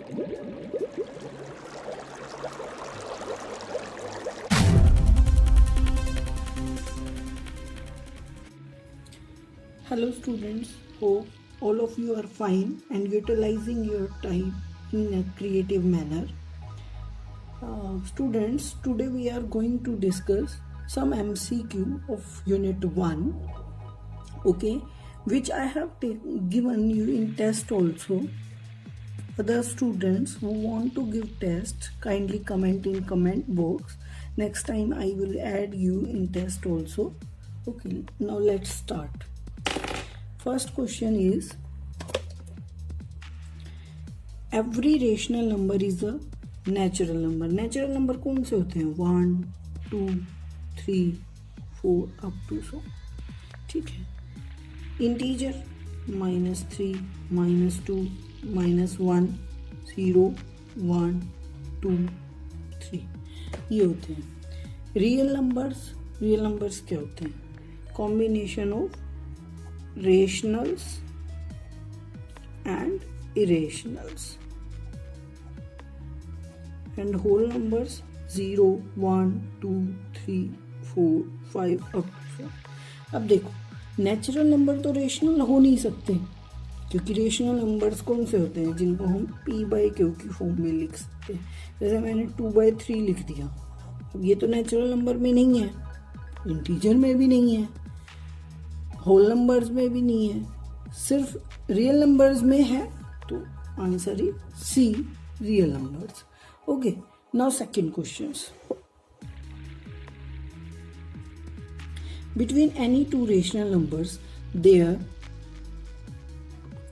Hello students, hope all of you are fine and utilizing your time in a creative manner. Students, today we are going to discuss some MCQ of Unit 1, okay, which I have given you in test also. Other students who want to give test, kindly comment in comment box. Next time I will add you in test also. Okay, now let's start. First question is, every rational number is a natural number. Natural number कौन से होते हैं? 1, 2, 3, 4 up to so. ठीक है. Integer -3, -2, -1, 0, 1, 2, 3 ये होते हैं. Real numbers क्या होते हैं? Combination of rationals and irrationals, and whole numbers 0, 1, 2, 3, 4, 5 up to. अब देखो, नेचुरल नंबर तो रेशनल हो नहीं सकते, क्योंकि रेशनल नंबर्स कौन से होते हैं? जिनको हम p/q की फॉर्म में लिख सकते हैं. जैसे मैंने 2/3 लिख दिया. अब ये तो नेचुरल नंबर में नहीं है, इंटीजर में भी नहीं है, होल नंबर्स में भी नहीं है, सिर्फ रियल नंबर्स में है. तो answer is C, real numbers. Okay, now second questions. Between any two rational numbers there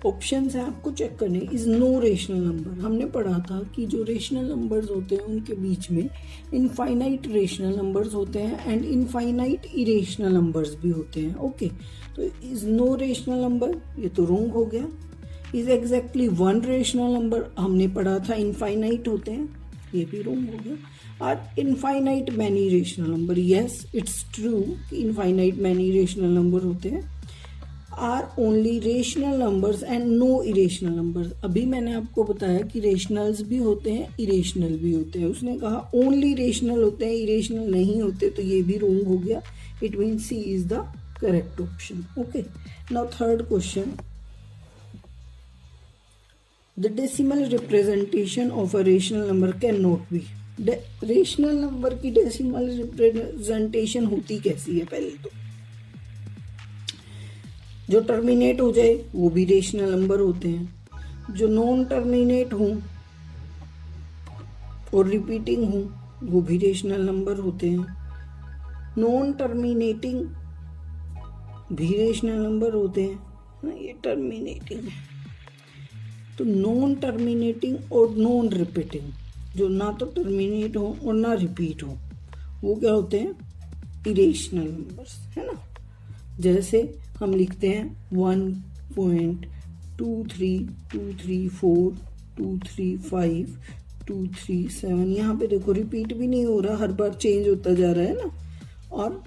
options है आपको चेक करने. Is no rational number. हमने पढ़ा था कि जो रेशनल नंबर्स होते हैं उनके बीच में इनफाइनाइट रेशनल नंबर्स होते हैं एंड इनफाइनाइट इरेशनल नंबर्स भी होते हैं. ओके, तो इज नो रेशनल नंबर, ये तो रॉन्ग हो गया. Is exactly one rational number, हमने पढ़ा था इनफाइनाइट होते हैं, ये भी रॉन्ग हो गया. Are infinite many rational number, yes it's true कि इनफाइनाइट मैनी रेशनल नंबर होते हैं. Are only rational numbers and no irrational numbers. अभी मैंने आपको बताया कि रेशनल्स भी होते हैं, इरेशनल भी होते हैं. उसने कहा ओनली रेशनल होते हैं, इरेशनल नहीं होते, तो ये भी रॉन्ग हो गया. It mean C is the correct option. Okay, now third question. The decimal representation of a rational number cannot be. Rational number की डेसिमल रिप्रेजेंटेशन होती कैसी है? पहले तो जो टर्मिनेट हो जाए वो भी रेशनल नंबर होते हैं, जो नॉन टर्मिनेट हो और रिपीटिंग हो वो भी रेशनल नंबर होते हैं. नॉन टर्मिनेटिंग भी रेशनल नंबर होते हैं ना, ये टर्मिनेटिंग है. तो नॉन टर्मिनेटिंग और नॉन रिपीटिंग, जो ना तो टर्मिनेट हो और ना रिपीट हो, वो क्या होते हैं? इरेशनल नंबर्स, है ना. जैसे हम लिखते हैं 1.23234, 235, 237. यहाँ पे देखो रिपीट भी नहीं हो रहा, हर बार चेंज होता जा रहा है ना, और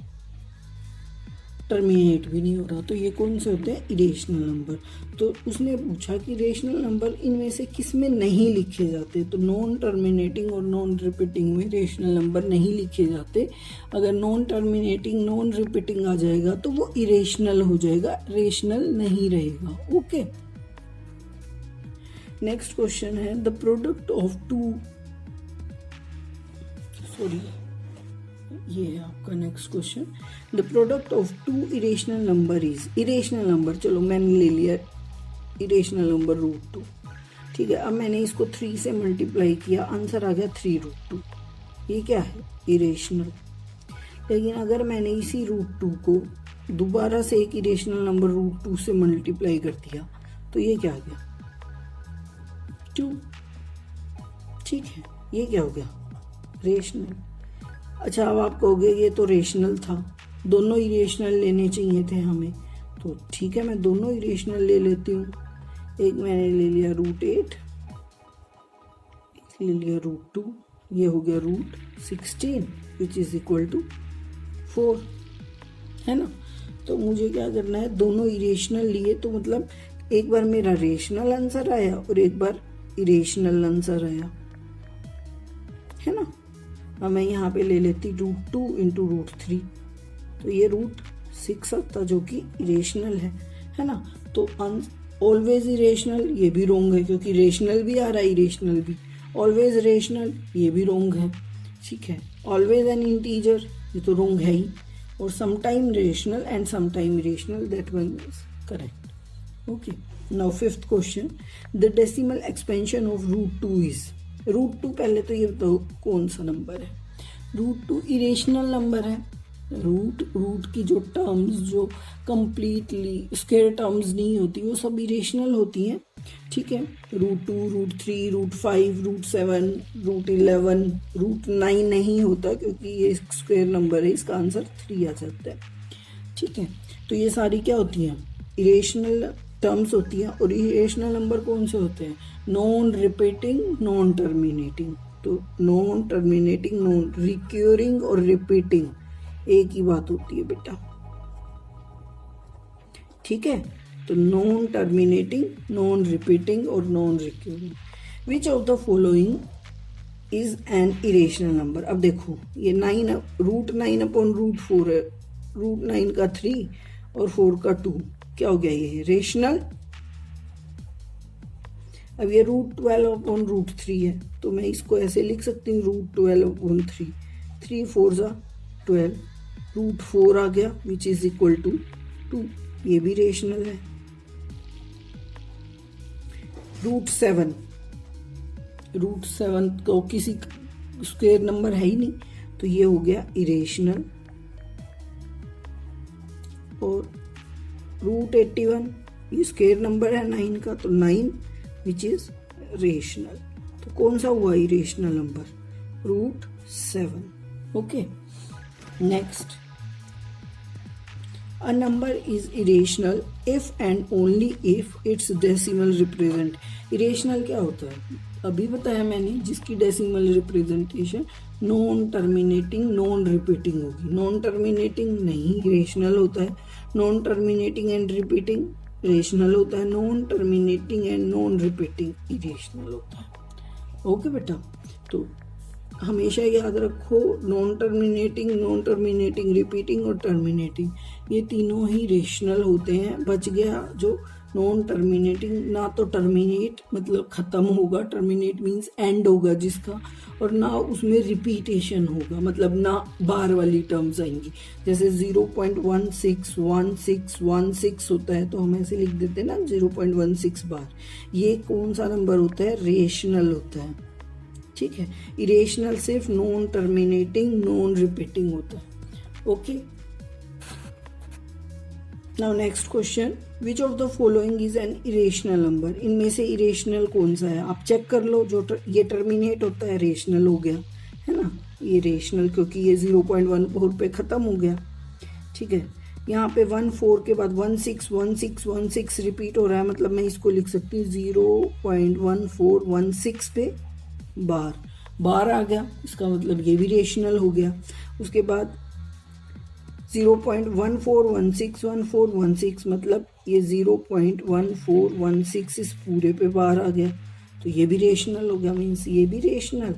टर्मिनेट भी नहीं हो रहा. तो ये कौन से होते हैं? Irrational number. तो उसने पूछा कि रेशनल नंबर इनमें से किस में नहीं लिखे जाते? तो नॉन टर्मिनेटिंग और नॉन रिपीटिंग में रेशनल नंबर नहीं लिखे जाते. अगर नॉन टर्मिनेटिंग नॉन रिपीटिंग आ जाएगा तो वो इरेशनल हो जाएगा, रेशनल नहीं रहेगा. ओके, नेक्स्ट क्वेश्चन है the product of two, sorry ये है आपका next question. The product of two irrational number is. Irrational number, चलो मैंने ले लिया इरेशनल नंबर √2. ठीक है, अब मैंने इसको 3 से मल्टीप्लाई किया, आंसर आ गया 3√2. ये क्या है? इरेशनल. लेकिन अगर मैंने इसी √2 को दोबारा से एक इरेशनल नंबर √2 से मल्टीप्लाई कर दिया तो ये क्या आ गया? 2. ठीक है, ये क्या हो गया? रेशनल. अच्छा, अब आप कहोगे ये तो रेशनल था, दोनों इरेशनल लेने चाहिए थे हमें. तो ठीक है, मैं दोनों इरेशनल ले लेती हूँ. एक मैंने ले लिया √8, एक ले लिया √2, ये हो गया √16 विच इज इक्वल टू 4, है ना. तो मुझे क्या करना है? दोनों इरेशनल लिए, तो मतलब एक बार मेरा रेशनल आंसर आया और एक बार इरेशनल आंसर आया, है ना। अब मैं यहाँ पे ले लेती √2 इंटू √3, तो ये √6 आता जो कि इरेशनल है ना। तो ऑलवेज इरेशनल ये भी रोंग है, क्योंकि रेशनल भी आ रहा है इरेशनल भी। ऑलवेज रेशनल ये भी रोंग है, ठीक है। ऑलवेज एन इंटीजर ये तो रोंग है ही, और sometime rational and sometime irrational, that one is correct. Okay, now fifth question, the decimal expansion of √2 is. √2 पहले तो ये बताओ कौन सा नंबर है। √2 इरेशनल नंबर है। रूट की जो टर्म्स जो कंप्लीटली स्क्वायर टर्म्स नहीं होती वो सब इरेशनल होती हैं, ठीक है। √2, √3, √5, √7, √11, √9 नहीं होता क्योंकि ये स्क्वायर नंबर है, इसका आंसर 3 आ जाता है, ठीक है। तो ये सारी क्या होती हैं, इरेशनल टर्म्स होती हैं। और इरेशनल नंबर कौन से होते हैं, नॉन रिपीटिंग, नॉन टर्मिनेटिंग। तो नॉन टर्मिनेटिंग, नॉन रिक्योरिंग और रिपीटिंग एक ही बात होती है बेटा, ठीक है। तो नॉन टर्मिनेटिंग, नॉन रिपीटिंग और non recurring. Which of the following is an irrational number. अब देखो ये 9 √9 अपॉन √4 है, √9 का 3 और 4 का 2, क्या हो गया ये रेशनल। अब ये √12 अपॉन √3 है, तो मैं इसको ऐसे लिख सकती हूँ √12 अपॉन 3, 3 4 जा 12, √4 आ गया विच इज इक्वल टू 2, ये भी रेशनल है। √7 तो किसी स्क्वायर नंबर है ही नहीं, तो ये हो गया इरेशनल। और √81 ये स्क्वायर नंबर है 9 का, तो 9 विच इज रेशनल। तो कौन सा हुआ irrational number, √7। Okay, next, a number is irrational if and only if its decimal represent। irrational क्या होता है, अभी बताया मैंने, जिसकी decimal representation non terminating, non repeating होगी। नॉन टर्मिनेटिंग नहीं इरेशनल होता है, non terminating and repeating rational होता है, non terminating and non repeating irrational होता है। ओके बेटा, तो हमेशा याद रखो नॉन टर्मिनेटिंग, रिपीटिंग और टर्मिनेटिंग ये तीनों ही रेशनल होते हैं। बच गया जो नॉन टर्मिनेटिंग, ना तो टर्मिनेट मतलब खत्म होगा, टर्मिनेट मीन्स एंड होगा जिसका, और ना उसमें रिपीटेशन होगा, मतलब ना बार वाली टर्म्स आएंगी। जैसे 0.161616 होता है तो हम ऐसे लिख देते हैं ना 0.16 बार, ये कौन सा नंबर होता है, रेशनल होता है, ठीक है। इरेशनल सिर्फ नॉन टर्मिनेटिंग, नॉन रिपीटिंग होता है। Okay, now next question, which of the following is an irrational number. इनमें से इरेशनल कौन सा है, आप चेक कर लो। जो ये टर्मिनेट होता है रेशनल हो गया, है ना, ये रेशनल क्योंकि ये 0.14 पे खत्म हो गया, ठीक है। यहाँ पे 14 के बाद 16 रिपीट हो रहा है, मतलब मैं इसको लिख सकती हूँ 0.1416 पे बार आ गया, इसका मतलब ये भी रेशनल हो गया। उसके बाद 0.1416 मतलब ये 0.1416 इस पूरे पे बार आ गया, तो ये भी रेशनल हो गया। मीन्स ये भी रेशनल,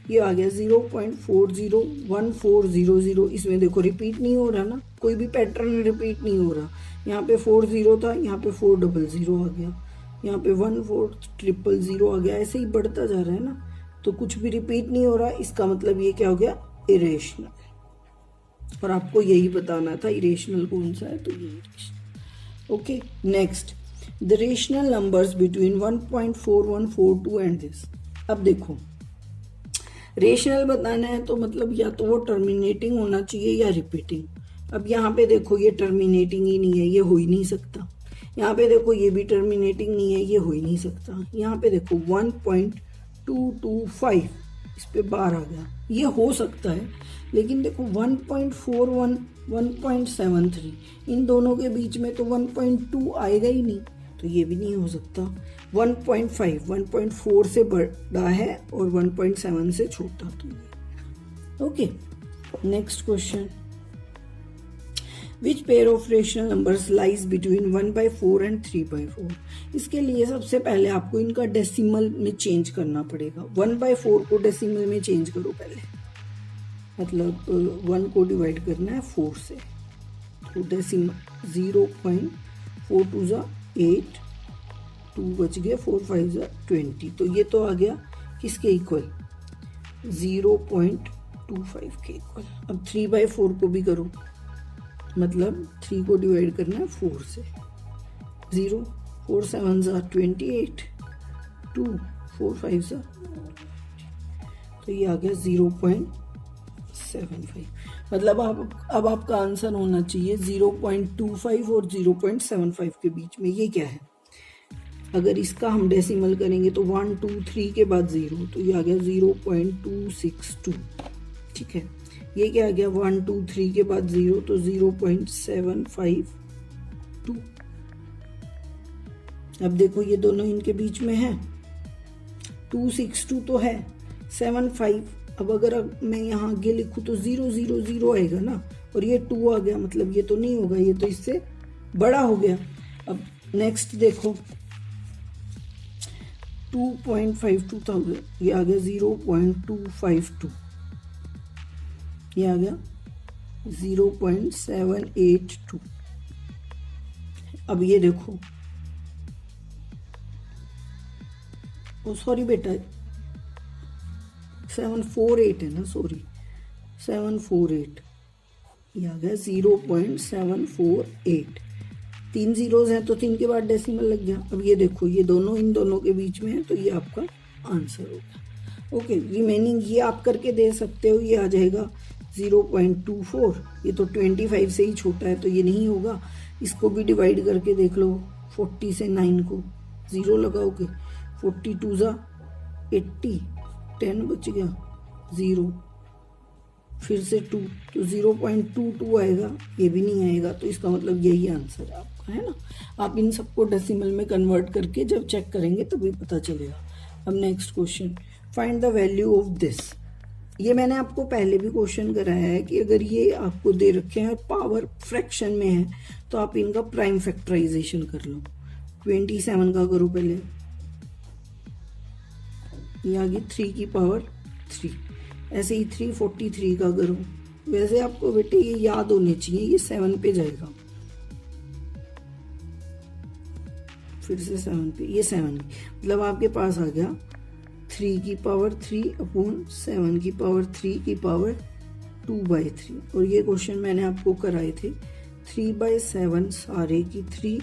ये आ गया 0.401400। इसमें देखो रिपीट नहीं हो रहा ना, कोई भी पैटर्न रिपीट नहीं हो रहा। यहाँ पे 40 था, यहाँ पे 400 आ गया, यहाँ पे 14000 आ गया, ऐसे ही बढ़ता जा रहा है ना, तो कुछ भी रिपीट नहीं हो रहा। इसका मतलब ये क्या हो गया, इरेशनल। और आपको यही बताना था इरेशनल कौन सा है, तो ये irrational. Okay, next, the rational numbers between 1.4142 and this. अब देखो रेशनल बताना है तो मतलब या तो वो टर्मिनेटिंग होना चाहिए या रिपीटिंग। अब यहाँ पे देखो ये टर्मिनेटिंग ही नहीं है, ये हो ही नहीं सकता। यहाँ पे देखो ये भी टर्मिनेटिंग नहीं है, ये हो ही नहीं सकता। यहाँ पे देखो 1.225 इस पे बार आ गया, ये हो सकता है, लेकिन देखो 1.41 1.73 इन दोनों के बीच में तो 1.2 आएगा ही नहीं, तो ये भी नहीं हो सकता। 1.5 1.4 से बड़ा है और 1.7 से छोटा, तो okay. Next question, which pair of rational numbers lies between 1/4 and 3/4। इसके लिए सबसे पहले आपको इनका डेसिमल में चेंज करना पड़ेगा। 1/4 को डेसिमल में चेंज करो पहले, मतलब 1 को डिवाइड करना है 4 से, तो डेसिमल 0.4 2 8, 2 बच गया, 4 5 20, तो ये तो आ गया किसके इक्वल, 0.25 के इक्वल। अब 3/4 को भी करो, मतलब 3 को डिवाइड करना है 4 से, 0 4 7 28, 2 4 5 तो ये आ गया 0.75। मतलब अब आपका आंसर होना चाहिए 0.25 और 0.75 के बीच में। ये क्या है, अगर इसका हम डेसिमल करेंगे तो 1 2 3 के बाद 0, तो ये आ गया 0.262। ठीक है, ये क्या आ गया 1 2 3 के बाद 0, तो 0.752। अब देखो ये दोनों इनके बीच में है, 262 तो है, 75। अब अगर मैं यहाँ आगे लिखूँ तो 0 0 0 आएगा ना, और ये 2 आ गया, मतलब ये तो नहीं होगा, ये तो इससे बड़ा हो गया। अब नेक्स्ट देखो 2.52,000, ये आ गया 0.252, ये आ गया 0.782। अब ये देखो, ओ सॉरी बेटा 748 है ना, सॉरी 748, ये आ गया 0.748। 3 जीरोज हैं तो 3 के बाद डेसिमल लग गया। अब ये देखो ये दोनों इन दोनों के बीच में है, तो ये आपका आंसर होगा। ओके, रिमेनिंग ये आप करके दे सकते हो, ये आ जाएगा 0.24। ये तो 25 से ही छोटा है तो ये नहीं होगा। इसको भी डिवाइड करके देख लो, 40 से 9 को 0 लगाओगे, 42 × 80, 10 बच गया, 0 फिर से 2, तो 0.22 आएगा, ये भी नहीं आएगा, तो इसका मतलब यही आंसर है आपका, है ना। आप इन सबको डेसिमल में कन्वर्ट करके जब चेक करेंगे तभी पता चलेगा। अब next question, find the value of this. ये मैंने आपको पहले भी क्वेश्चन कराया है कि अगर ये आपको दे रखे हैं पावर फ्रैक्शन में है तो आप इनका प्राइम फैक्टराइजेशन कर लो। 27 का करो पहले, ये आ गई 3 की पावर 3, ऐसे ही 343 का करो। वैसे आपको बेटे ये याद होने चाहिए, ये 7 पे जाएगा, फिर से 7 पे, ये 7, मतलब आपके पास आ गया 3 की पावर 3 अपॉन 7 की पावर 3 की पावर 2/3। और ये क्वेश्चन मैंने आपको कराए थे, 3/7 सारे की 3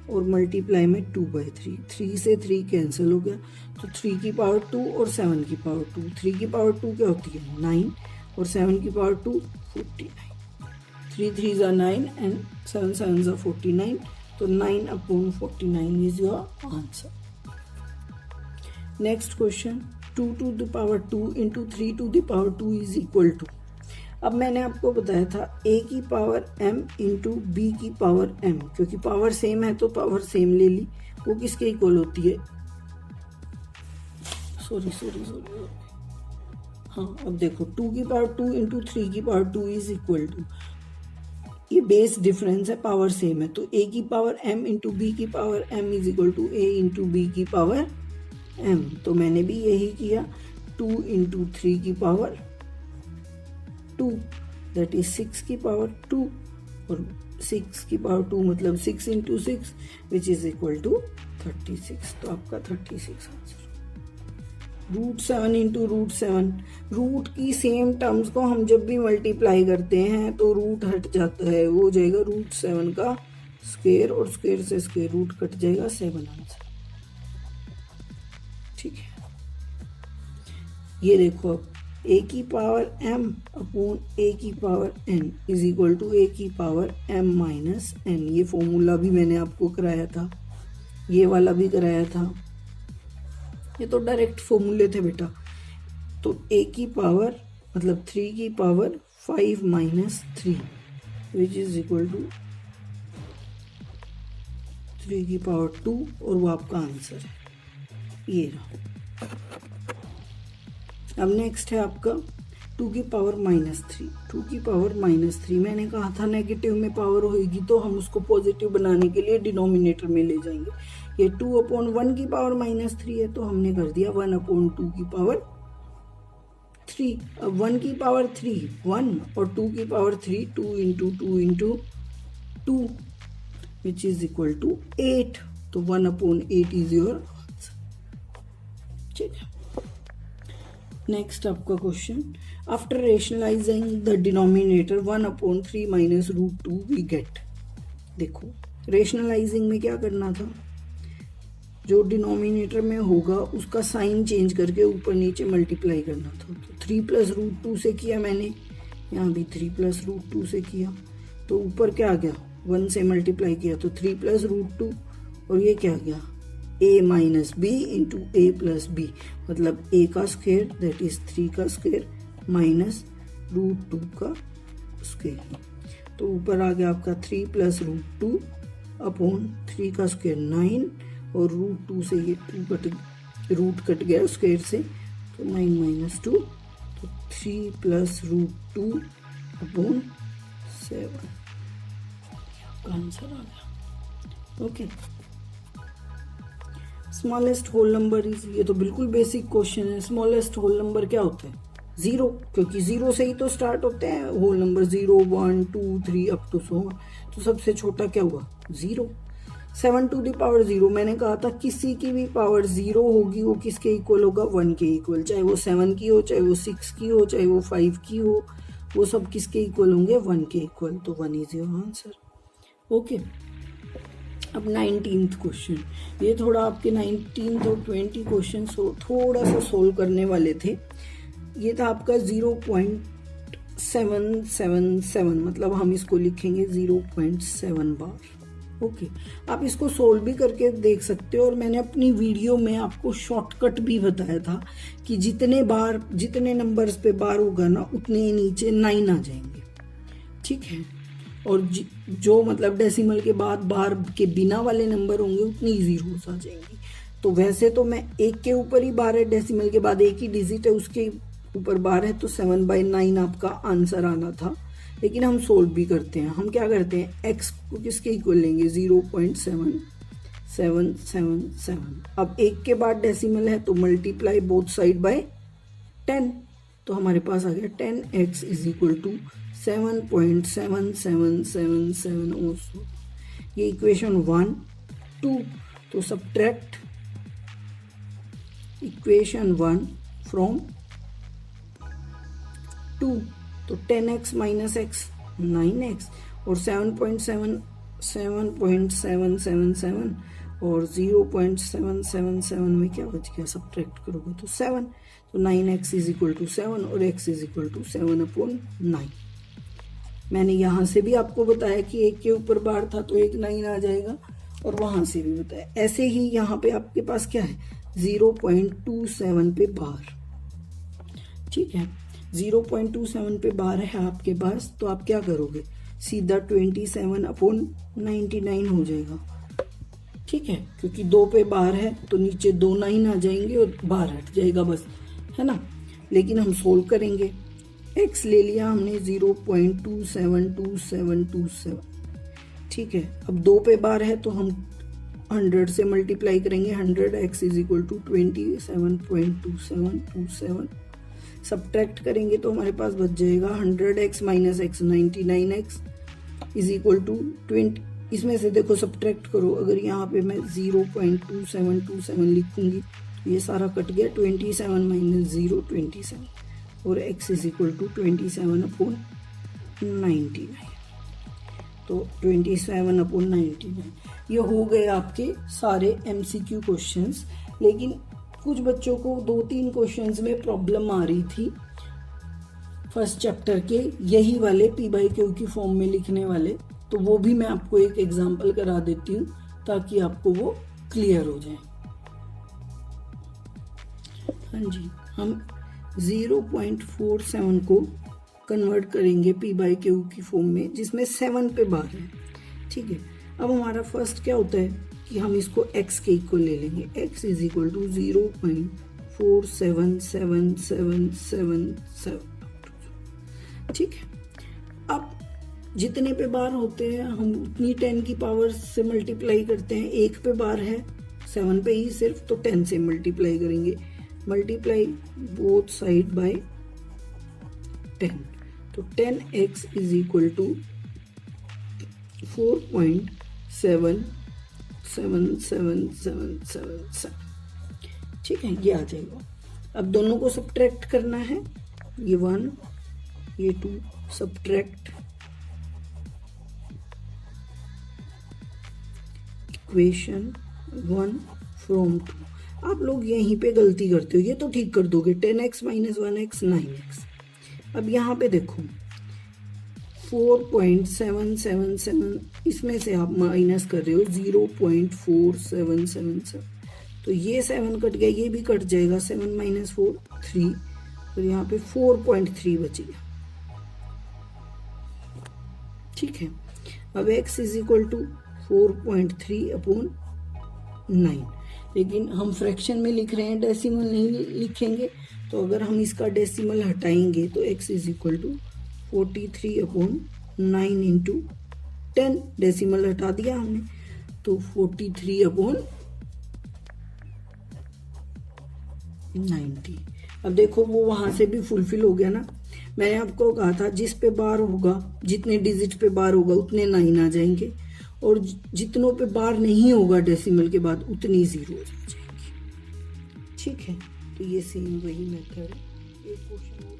और मल्टीप्लाई में 2/3, 3 से 3 कैंसिल हो गया, तो 3 की पावर 2 और 7 की पावर 2, 3 की पावर 2 क्या होती है 9 और 7 की पावर 2 49, 3 3 = 9 एंड 7 7 = 49, तो 9/49 is your answer. Next question, 2 to the power 2 into 3 to the power 2 is equal to। अब मैंने आपको बताया था a की पावर m इंटू b की पावर m, क्योंकि पावर सेम है तो पावर सेम ले ली, वो किसके इक्वल होती है, सॉरी हाँ, अब देखो 2 की पावर 2 इंटू 3 की पावर 2 इज इक्वल टू, ये बेस डिफरेंस है, पावर सेम है, तो a की पावर m इंटू b की power m is equal to a into b की पावर m। तो मैंने भी यही किया, 2 इंटू 3 की पावर 2 दैट इज 6 की पावर 2, और 6 की पावर 2 मतलब 6 into 6 which is equal to 36, तो आपका 36 आंसर। √7 इंटू √7, रूट की सेम टर्म्स को हम जब भी मल्टीप्लाई करते हैं तो रूट हट जाता है, वो हो जाएगा √7 का स्क्वायर, और स्क्वायर से स्क्वायर रूट कट जाएगा, 7 आंसर। ठीक है, ये देखो अब a की पावर m अपॉन a की power n is equal to a की पावर m माइनस n। ये फॉर्मूला भी मैंने आपको कराया था, ये वाला भी कराया था, ये तो डायरेक्ट फॉर्मूले थे बेटा। तो a की पावर मतलब 3 की power 5 minus 3 which is equal to 3 की पावर 2, और वो आपका आंसर है, ये रहा। अब नेक्स्ट है आपका 2 की पावर -3। 2 की पावर -3 मैंने कहा था नेगेटिव में पावर होगी तो हम उसको पॉजिटिव बनाने के लिए डिनोमिनेटर में ले जाएंगे। ये 2/1 की पावर -3 है, तो हमने कर दिया 1/2 की पावर 3। अब 1 की पावर 3 1 और 2 की power 3 2 into 2 into 2 which is equal to 8। तो 1/8 इज योर आंसर। ठीक है, नेक्स्ट आपका question, after rationalising the denominator 1/3 minus √2 we get. देखो रेशनलाइजिंग में क्या करना था, जो डिनोमिनेटर में होगा उसका साइन चेंज करके ऊपर नीचे मल्टीप्लाई करना था। तो 3 + √2 से किया मैंने, यहाँ भी 3 + √2 से किया, तो ऊपर क्या आ गया 1 से मल्टीप्लाई किया तो 3 + √2, और ये क्या आ गया a minus b into a plus b, मतलब a का स्क्वायर दैट इज 3 का स्क्वायर माइनस √2 का स्क्वायर। तो ऊपर आ गया आपका 3 + √2 अपॉन 3 का स्क्वायर 9, और √2 से ये रूट कट गया स्क्वायर से, तो 9 - 2, तो 3 + √2 अपॉन 7 आंसर आ गया। Okay, smallest whole number is, ये तो बिल्कुल बेसिक क्वेश्चन है। स्मॉलेस्ट होल नंबर क्या होता है 0, क्योंकि 0 से ही तो स्टार्ट होते हैं whole number, 0 1 2 3 up to so on. तो सबसे छोटा क्या हुआ 0। 7 to the power 0, मैंने कहा था किसी की भी पावर 0 होगी वो किसके इक्वल होगा 1 के इक्वल, चाहे वो 7 की हो, चाहे वो 6 की हो, चाहे वो 5 की हो, वो सब किसके इक्वल होंगे 1 के इक्वल। तो 1 इज योर आंसर। ओके, अब 19th क्वेश्चन, ये थोड़ा आपके 19th और 20 क्वेश्चन थोड़ा सा सोल्व करने वाले थे। ये था आपका 0.777, मतलब हम इसको लिखेंगे 0.7 बार। ओके, आप इसको सोल्व भी करके देख सकते हो, और मैंने अपनी वीडियो में आपको शॉर्टकट भी बताया था कि जितने नंबर्स पे बार होगा ना उतने ही नीचे 9 आ जाएंगे। ठीक है, और जो मतलब डेसिमल के बाद बार के बिना वाले नंबर होंगे उतनी जीरोस आ जाएंगी। तो वैसे तो मैं 1 के ऊपर ही बार है, डेसिमल के बाद एक ही डिजिट है उसके ऊपर बार है, तो 7/9 आपका आंसर आना था। लेकिन हम सोल्व भी करते हैं, हम क्या करते हैं x को किसके इक्वल लेंगे 0.7777। अब 1 के बाद डेसिमल है तो मल्टीप्लाई बोथ साइड बाय 10, तो हमारे पास आ गया 10x is equal to 7.7777 also. ये इक्वेशन 1 2, तो सब्ट्रैक्ट इक्वेशन 1 फ्रॉम 2, तो 10x माइनस x 9x, और 7.777 और 0.777 में क्या बच गया, सब्ट्रैक्ट करोगे तो 7, तो 9x इज इक्वल टू 7 और x इज इक्वल टू 7/9। मैंने यहाँ से भी आपको बताया कि 1 के ऊपर बार था तो एक 9 आ जाएगा, और वहां से भी बताया। ऐसे ही यहाँ पे आपके पास क्या है 0.27 पे बार। ठीक है, 0.27 पे बार है आपके पास, तो आप क्या करोगे सीधा 27/99 हो जाएगा। ठीक है, क्योंकि 2 पे बार है तो नीचे 2 9 आ जाएंगे और बार हट जाएगा बस, है ना। लेकिन हम सोल्व करेंगे, x ले लिया हमने 0.272727। ठीक है, अब 2 पे बार है तो हम 100 से मल्टीप्लाई करेंगे, 100x is equal to 27.2727। Subtract करेंगे तो हमारे पास बच जाएगा 100x minus x 99x is equal to 20। इसमें से देखो सब्ट्रैक्ट करो, अगर यहाँ पे मैं 0.2727 लिखूंगी तो ये सारा कट गया, 27 माइनस 0 27, और x इज इक्वल टू 27/99, तो 27/99। ये हो गए आपके सारे MCQ क्वेश्चंस। लेकिन कुछ बच्चों को 2-3 क्वेश्चंस में प्रॉब्लम आ रही थी फर्स्ट चैप्टर के, यही वाले p/q की फॉर्म में लिखने वाले, तो वो भी मैं आपको एक एग्जांपल करा देती हूँ ताकि आपको वो क्लियर हो जाए। हाँ जी, हम 0.47 को कन्वर्ट करेंगे p/q की फॉर्म में जिसमें 7 पे बार है। ठीक है, अब हमारा फर्स्ट क्या होता है कि हम इसको x के इक्वल ले लेंगे, x इज इक्वल टू 0.477777। ठीक है, अब जितने पे बार होते हैं हम उतनी 10 की पावर से मल्टीप्लाई करते हैं। 1 पे बार है 7 पे ही सिर्फ, तो 10 से मल्टीप्लाई करेंगे, मल्टीप्लाई बोथ साइड बाय 10, तो 10x इज इक्वल टू 4.777777। ठीक है, ये आ जाएगा। अब दोनों को सब्ट्रैक्ट करना है, ये 1 ये 2, सब्ट्रैक्ट इक्वेशन 1 फ्रॉम 2। आप लोग यहीं पे गलती करते हो, ये तो ठीक कर दोगे, 10x माइनस 1x 9x। अब यहाँ पे देखो 4.777, इसमें से आप माइनस कर रहे हो 0.4777, तो ये 7 कट गया, ये भी कट जाएगा, 7 माइनस 4 3, तो यहाँ पे 4.3 बच गया। ठीक है, अब x is equal to 4.3 upon 9, लेकिन हम फ्रैक्शन में लिख रहे हैं, डेसिमल नहीं लिखेंगे, तो अगर हम इसका डेसिमल हटाएंगे तो x is equal to 43 upon 9 into 10, decimal हटा दिया हमने, तो 43 अपॉन 90। अब देखो वो वहां से भी फुलफिल हो गया ना, मैंने आपको कहा था जिस पे बार होगा, जितने डिजिट पे बार होगा उतने 9 आ जाएंगे, और जितनों पे बार नहीं होगा डेसिमल के बाद उतनी 0 हो जाएंगी। ठीक है, तो ये सेम वही मेथड है। एक क्वेश्चन और